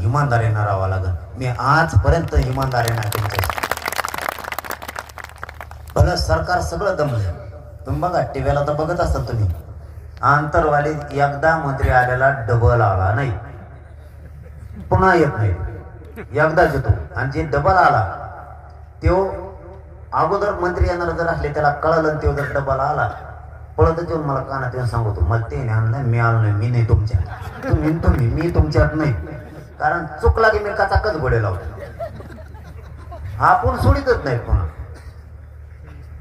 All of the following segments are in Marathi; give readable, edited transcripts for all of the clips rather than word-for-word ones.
इमानदारीनं राहावं लागेल. मी आजपर्यंत इमानदारीनं आहे तुमच्या. भलं सरकार सगळं दमलं. तुम्ही बघा टीव्हीला तर बघत असाल तुम्ही, आंतरवालीत एकदा मंत्री आलेला डबल आला नाही, पुन्हा येत नाही, एकदाच येतो. आणि जे डबल आला तो अगोदर मंत्री येणार जर असले त्याला कळलं, तो जर डबल आला पळत येऊन मला कानात येऊन सांगतो, मला ते नाही आणलं, मी आलो नाही, मी नाही तुमच्या, तुम्ही मी तुमच्यात नाही. कारण चुकला की मी काचाकच घोडे लावतो. आपण सोडीतच नाही पुन्हा.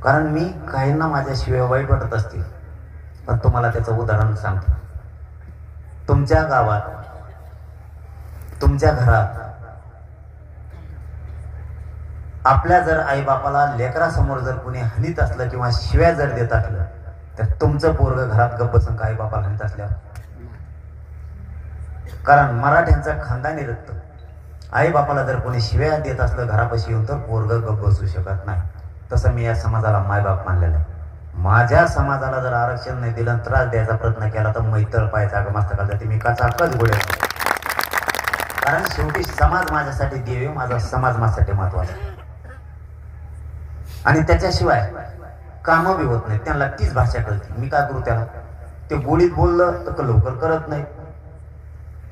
कारण मी काहींना माझ्याशिवाय वाईट वाटत असतील, पण तुम्हाला त्याचं उदाहरण सांगतो. तुमच्या गावात, तुमच्या घरात आपल्या जर आई बापाला लेकरासमोर जर कोणी हनीत असलं किंवा शिव्या जर देत असलं, तर तुमचं पोरग घरात गप्प बसून आई बापाला हनीत असल्यावर. कारण मराठ्यांचं खानदानी रक्त, आई बापाला जर कोणी शिव्या देत असलं घरापाशी येऊन, तर पोरग गप्प बसू शकत नाही. तसं मी या समाजाला मायबाप मानलेलं आहे. माझ्या समाजाला जर आरक्षण नाही दिलं, त्रास द्यायचा प्रयत्न केला तर मैतळ पाहायचा मस्तकाला जाते मी काचाकच गोडे. कारण शेवटी समाज माझ्यासाठी देव, माझा समाज माझ्यासाठी महत्वाचा. आणि त्याच्याशिवाय कामं बी होत नाही. त्यांना तीच भाषा कळते. मी काय करू त्याला? ते गोडीत बोललं तर लवकर करत नाही.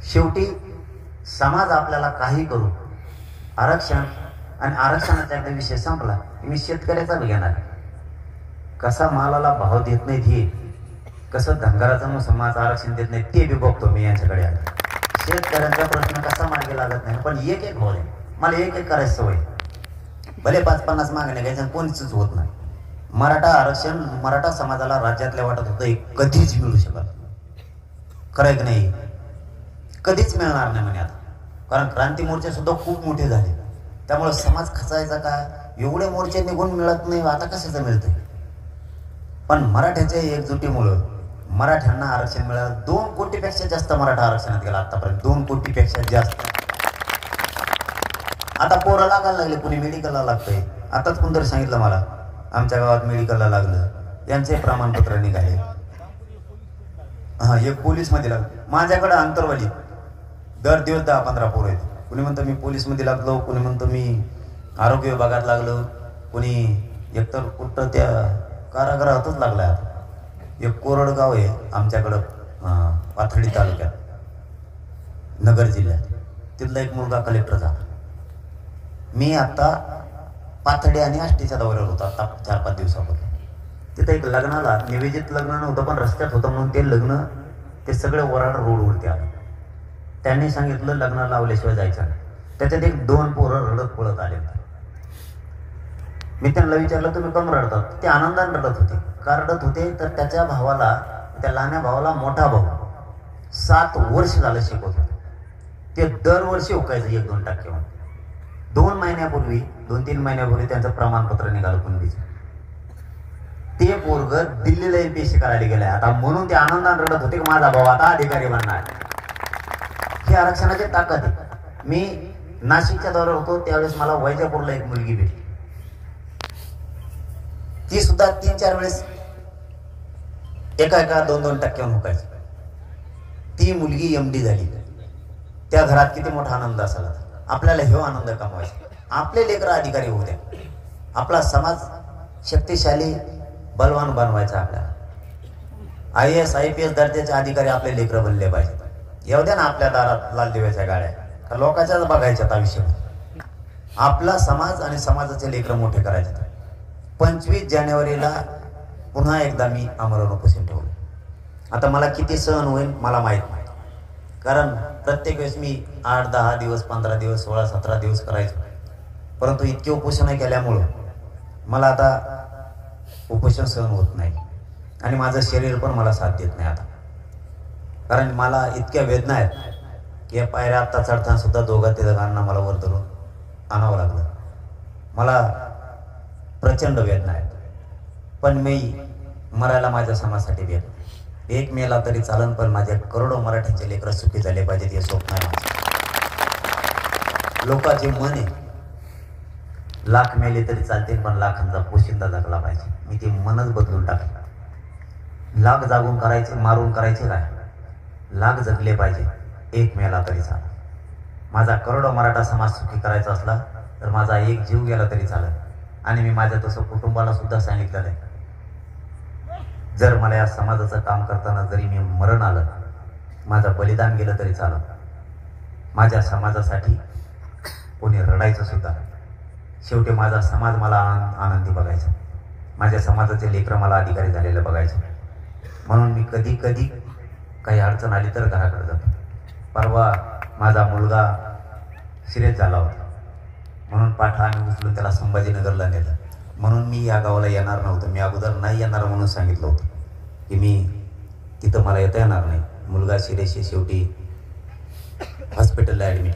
शेवटी समाज आपल्याला काही करू, आरक्षण आणि आरक्षणाचा एकदा विषय संपला मी शेतकऱ्याचा घेणार. कसा मालाला भाव देत नाहीत हे, कसं धनगराचं समाज आरक्षण देत नाही ते बी बघतो मी यांच्याकडे आलं. शेतकऱ्यांचा प्रश्न कसा मार्गी लागत नाही, पण एक एक भाव आहे. मला एक एक करायची सवय. भले 5-50 मागण्या घ्यायच्या, कोणीच होत नाही. मराठा आरक्षण मराठा समाजाला राज्यातल्या वाटत होतं कधीच मिळू शकत, खरं की नाही? कधीच मिळणार नाही म्हणे आता. कारण क्रांती मोर्चे सुद्धा खूप मोठे झाले, त्यामुळे समाज खचायचा काय, एवढे मोर्चे निघून मिळत नाही, आता कशाचं मिळतंय? पण मराठ्याच्या एकजुटीमुळं मराठ्यांना आरक्षण मिळालं. 2 कोटीपेक्षा जास्त मराठा आरक्षणात गेला आतापर्यंत, 2 कोटीपेक्षा जास्त. आता पोरं लागायला लागले, कुणी मेडिकलला लागतंय. आताच कोणतरी सांगितलं मला, आमच्या गावात मेडिकलला लागलं, यांचे प्रमाणपत्र निघाले. हा, एक पोलीस मध्ये लागलं. माझ्याकडे आंतरवाली दर दिवस 10-15 पोरं आहेत. कुणी म्हणतं मी पोलीस मध्ये लागलो, कुणी म्हणतं मी आरोग्य विभागात लागलो, कुणी एकतर कुठं त्या कारागृहातच लागलाय. एक कोरडगाव आहे आमच्याकडं पाथर्डी तालुक्यात, नगर जिल्ह्यात. तिथला एक मुलगा कलेक्टर झाला. मी आता पाथर्डी आणि आष्टीच्या दौऱ्यावर होता आता 4-5 दिवसापूर्वी. तिथं एक लग्नाला निवेदित लग्न नव्हतं, पण रस्त्यात होतं म्हणून ते लग्न ते सगळे वराड रोडवरती आलं. त्यांनी सांगितलं लग्न लावल्याशिवाय जायचं नाही. त्याच्यात एक 2 पोरं रडत पळत आले. मी त्यांना विचारलं तुम्ही कम रडतात? ते आनंदाने रडत होते. का रडत होते तर त्याच्या भावाला, त्या लहान्या भावाला मोठा भाऊ 7 वर्ष झालं शिकवत होते. ते दरवर्षी उकायचं 1-2% 2 महिन्यापूर्वी 2-3 महिन्यापूर्वी त्यांचं प्रमाणपत्र निघालं कुणबीचं. ते पोरग दिल्लीला MPSC करायला गेलाय आता, म्हणून ते आनंदाने रडत होते की माझा भाऊ आता अधिकारी बनणार. ही आरक्षणाची ताकद आहे. मी नाशिकच्या दौऱ्यावर होतो त्यावेळेस मला वैजापूरला एक मुलगी भेटली. ती सुद्धा 3-4 वेळेस एका 2-2% हुकायची. ती मुलगी MD झाली. त्या घरात किती मोठा आनंद असाला. आपल्याला हे आनंद कमवायचा, आपले लेकरं अधिकारी होऊ द्या, आपला समाज शक्तिशाली बलवान बनवायचा. आपल्याला IAS IPS दर्जाचे अधिकारी आपले लेकरं बनले पाहिजेत. येऊ द्या ना आपल्या दारात लाल दिव्याच्या गाड्या, तर लोकांच्याच बघायच्यात आयुष्यात. आपला समाज आणि समाजाचे लेकरं मोठे करायचे. 25 जानेवारीला पुन्हा एकदा मी आमरण उपोषण ठेवलं. आता मला किती सहन होईल मला माहित नाही, कारण प्रत्येक वेळेस मी 8-10 दिवस 15 दिवस 16-17 दिवस करायचो. परंतु इतके उपोषण केल्यामुळं मला आता उपोषण सहन होत नाही आणि माझं शरीर पण मला साथ देत नाही आता. कारण मला इतक्या वेदना आहेत की या पायऱ्या आत्ता चढताना सुद्धा 2-3 मला वर धरून आणावं लागलं. मला प्रचंड वेदना आहेत. पण मी मरायला माझ्या समाजासाठी देत. 1 मेला तरी चालन, पण माझ्या करोडो मराठ्यांचे लेकरं सुखी झाले पाहिजेत हे स्वप्न आहे. लोकांचे मन आहे 1,00,000 मेले तरी चालतील, पण लाखांचा पोशिंदा जगला पाहिजे. मी ते मनच बदलून टाकलं. 1,00,000 जागून करायचे, मारून करायचे काय? 1,00,000 जगले पाहिजे, 1 मेला तरी चालेल. माझा करोडो मराठा समाज सुखी करायचा असला तर माझा एक जीव गेला तरी चालत. आणि मी माझ्या तसं कुटुंबाला सुद्धा सांगितलेलं आहे, जर मला या समाजाचं काम करताना जरी मी मरण आलं, माझं बलिदान गेलं तरी चालत. माझ्या समाजासाठी कोणी रडायचं सुद्धा. शेवटी माझा समाज मला आनंदी बघायचा, माझ्या समाजाचे लेकरं मला अधिकारी झालेलं बघायचं. म्हणून मी कधी कधी काही अडचण आली तर घराकडे जातो. परवा माझा मुलगा सिरियस झाला होता, म्हणून पाठा आम्ही उचलून त्याला संभाजीनगरला नेलं. म्हणून मी या गावाला येणार नव्हतं. मी अगोदर नाही येणार म्हणून सांगितलं होतं की मी तिथं मला येता येणार नाही. मुलगा सिरियस शेवटी हॉस्पिटलला ॲडमिट.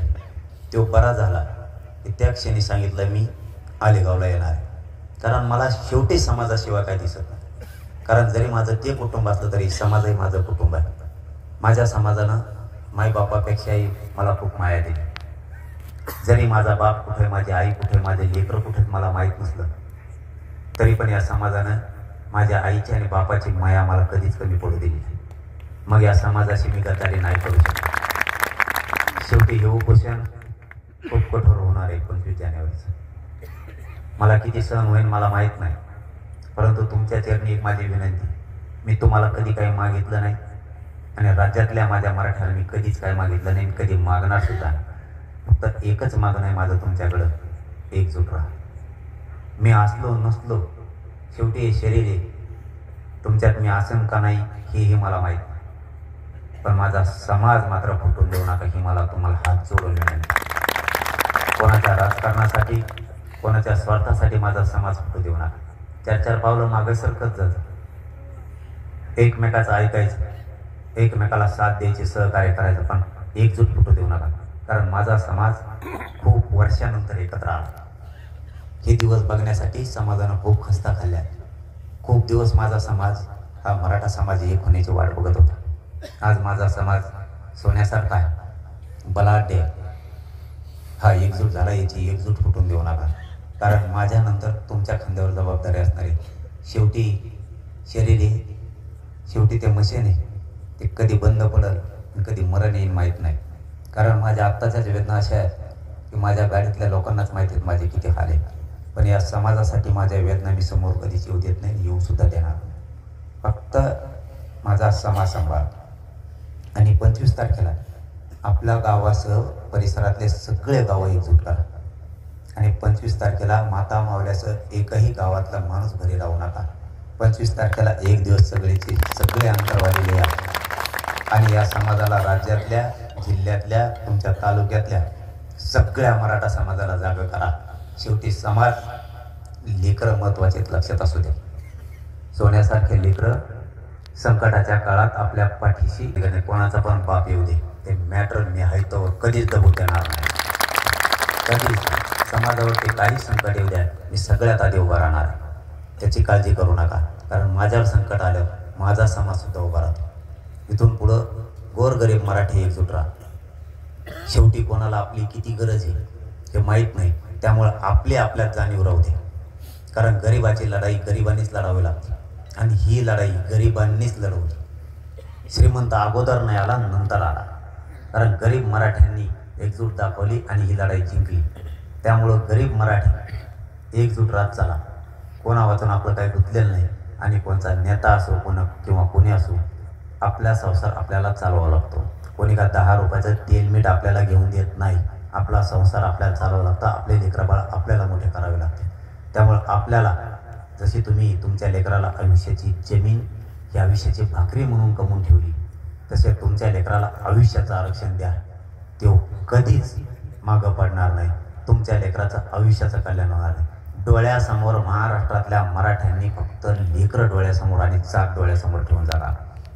तो बरा झाला की त्या क्षणी सांगितलं मी आलेगावला येणार आहे. कारण मला शेवटी समाजाशिवाय काय दिसत नाही. कारण जरी माझं ते कुटुंब असलं तरी समाजही माझं कुटुंब आहे. माझ्या समाजानं माईबापापेक्षाही मला खूप माया दिली. जरी माझा बाप कुठे, माझी आई कुठे, माझे लेकरं कुठे मला माहीत नसलं तरी पण या समाजानं माझ्या आईची आणि बापाची माया मला कधीच कमी पडू दिली नाही. मग या समाजाशी मी गद्दारी नाही करू शकत. शेवटी हे उपोषण खूप कठोर होणार आहे 25 जानेवारीचं. मला किती सहन होईल मला माहीत नाही, परंतु तुमच्या चरणी एक माझी विनंती. मी तुम्हाला कधी काही मागितलं नाही आणि राज्यातल्या माझ्या मराठ्याला मी कधीच काही मागितलं नाही, कधी मागणार सुद्धा नाही. फक्त एकच मागणं आहे माझं तुमच्याकडं, एकजूट राहा. मी असलो नसलो शेवटी हे शरीर आहे, तुमच्यात मी असेन का नाही हेही मला माहीत नाही. पण माझा समाज मात्र फुटून देऊ नका ही मला तुम्हाला हात जोडून विनंती. कोणाच्या राजकारणासाठी, कोणाच्या स्वार्थासाठी माझा समाज फुटू देऊ नका. 4-4 पावलं मागे सरकत जातं. एकमेकाचं ऐकायचं, एकमेकाला साथ द्यायची, सहकार्य करायचं, पण एकजूट फुटू देऊ नका. कारण माझा समाज खूप वर्षानंतर एकत्र आला. हे दिवस बघण्यासाठी समाजानं खूप खस्ता खाल्ल्या. खूप दिवस माझा समाज हा मराठा समाज एक होण्याची वाट बघत होता. आज माझा समाज सोन्यासारखा आहे, बलाढ्य आहे. हा एकजूट झाला, याची एकजूट फुटून देऊ नका. कारण माझ्यानंतर तुमच्या खांद्यावर जबाबदारी असणार आहे. शेवटी शरीर आहे, शेवटी ते मशीन आहे, ते कधी बंद पडेल कधी मरण येईल माहीत नाही. कारण माझ्या आत्ताच्याच वेदना अशा आहेत की माझ्या गाडीतल्या लोकांनाच माहिती आहेत माझे किती हाल आहे. पण या समाजासाठी माझ्या वेदना मी समोर कधीच येऊ देत नाही, येऊ सुद्धा देणार. फक्त माझा समाज सांभाळ. आणि 25 तारखेला आपल्या गावासह परिसरातले सगळे गावं एकजूट करा. आणि 25 तारखेला माता मावल्यासह एकही गावातला माणूस घरी राहू नका. 25 तारखेला एक दिवस सगळे अंतरवाली या आणि या समाजाला राज्यातल्या, जिल्ह्यातल्या, तुमच्या तालुक्यातल्या सगळ्या मराठा समाजाला जागा करा. शेवटी समाज, लेकरं महत्वाचे लक्षात असू दे. सोन्यासारखे लेकरं संकटाच्या काळात आपल्या पाठीशी, कोणाचा पण बाप येऊ दे, ते मॅटर मी आहे तो कधीच दबू देणार नाही. कधीच समाजावरती काही संकट येऊ द्या, मी सगळ्यात आधी उभा राहणार. त्याची काळजी करू नका. कारण माझ्यावर संकट आलं माझा समाज सुद्धा उभा राहतो. इथून पुढं गोरगरीब मराठी एकजूट राहा. शेवटी कोणाला आपली किती गरज आहे हे माहीत नाही, त्यामुळं आपले आपल्यात जाणीव राहू दे. कारण गरिबाची लढाई गरिबांनीच लढावी लागते आणि ही लढाई गरिबांनीच लढवली. श्रीमंत अगोदर नाही आला, नंतर आला. कारण गरीब मराठ्यांनी एकजूट दाखवली आणि ही लढाई जिंकली. त्यामुळं गरीब मराठी एकजूट राहत चला. कोणा वाचून आपलं काही गुंतलेलं नाही. आणि कोणचा नेता असो किंवा कोणी असो, आपला संसार आपल्याला चालवावा लागतो. कोणी का 10 रुपयाचं तेल मीठ आपल्याला घेऊन देत नाही. आपला संसार आपल्याला चालवावा लागतो. आपले लेकरबाळ आपल्याला मोठे करावे लागते. त्यामुळं आपल्याला जशी तुम्ही तुमच्या लेकराला आयुष्याची जमीन ही आयुष्याची भाकरी म्हणून कमवून ठेवली, तसे तुमच्या लेकराला आयुष्याचं आरक्षण द्या. तो कधीच मागं पडणार नाही. तुमच्या लेकराचं आयुष्याचं कल्याण होणार आहे. डोळ्यासमोर महाराष्ट्रातल्या मराठ्यांनी फक्त लेकरं डोळ्यासमोर आणि जात डोळ्यासमोर ठेवून जाणार.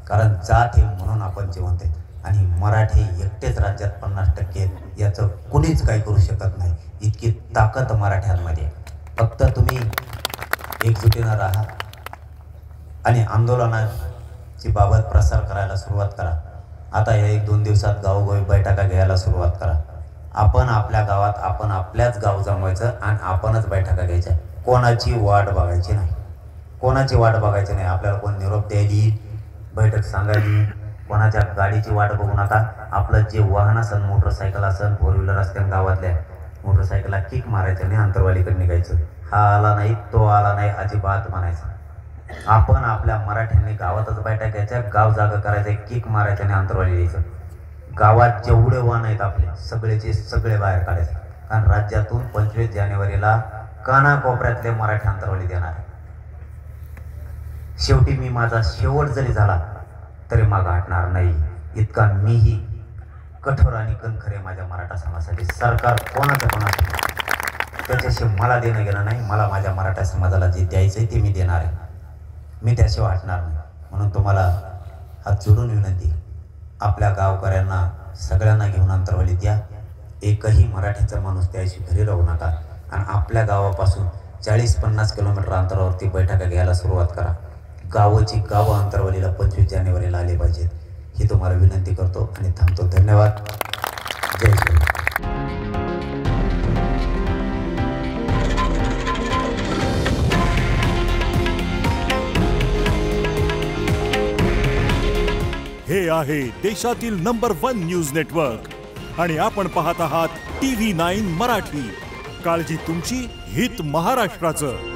कारण जात आहे म्हणून आपण जिवंत आहे. आणि मराठी एकटेच राज्यात 50% याचं कुणीच काही करू शकत नाही. इतकी ताकद मराठ्यांमध्ये. फक्त तुम्ही एकजुटीनं राहा आणि आंदोलनाची बाबत प्रसार करायला सुरुवात करा. आता या 1-2 दिवसात गावोगावी बैठका घ्यायला सुरुवात करा. आपण आपल्या गावात आपण आपल्याच गाव जमवायचं आणि आपणच बैठका घ्यायच्या. कोणाची वाट बघायची नाही, कोणाची वाट बघायची नाही. आपल्याला कोण निरोप द्यायली, बैठक सांगायली, कोणाच्या गाडीची वाट बघू नका. आपलं जे वाहन असेल, मोटरसायकल असेल, फोर व्हीलर असतील, गावातल्या मोटरसायकलला किक मारायचं नाही, अंतरवालीकडे निघायचं. हा आला नाही, तो आला नाही, अजिबात म्हणायचं. आपण आपल्या मराठ्यांनी गावातच बैठक घ्यायच्या, गाव जागा करायचं, किक मारायचं आणि अंतरवाली द्यायचं. गावात जेवढे वाहन आहेत आपले सगळेचे सगळे बाहेर काढायचे. कारण राज्यातून 25 जानेवारीला कानाकोपऱ्यातले मराठी अंतरवाली देणार आहे. शेवटी मी माझा शेवट जरी झाला तरी मागं हटणार नाही, इतका मीही कठोर आणि कणखरे माझ्या मराठा समाजासाठी. सरकार कोणाचं त्याच्याशी मला देणं घेणं नाही. मला माझ्या मराठा समाजाला जे द्यायचं ते मी देणार आहे, मी त्याशिवाय हटणार नाही. म्हणून तुम्हाला हात जोडून विनंती, आपल्या गावकऱ्यांना सगळ्यांना घेऊन अंतरवाली द्या. एकही मराठीचा माणूस त्याशी घरी राहू नका. आणि आपल्या गावापासून 40-50 किलोमीटर अंतरावरती बैठका घ्यायला सुरुवात करा. गावाची गावं अंतरवालीला 25 जानेवारीला आले पाहिजेत, ही तुम्हाला विनंती करतो आणि थांबतो. धन्यवाद. जय श्री. हे आहे देशातील नंबर 1 न्यूज नेटवर्क आणि आपण पाहत आहात TV9 मराठी. काळजी तुमची, हित महाराष्ट्राचं.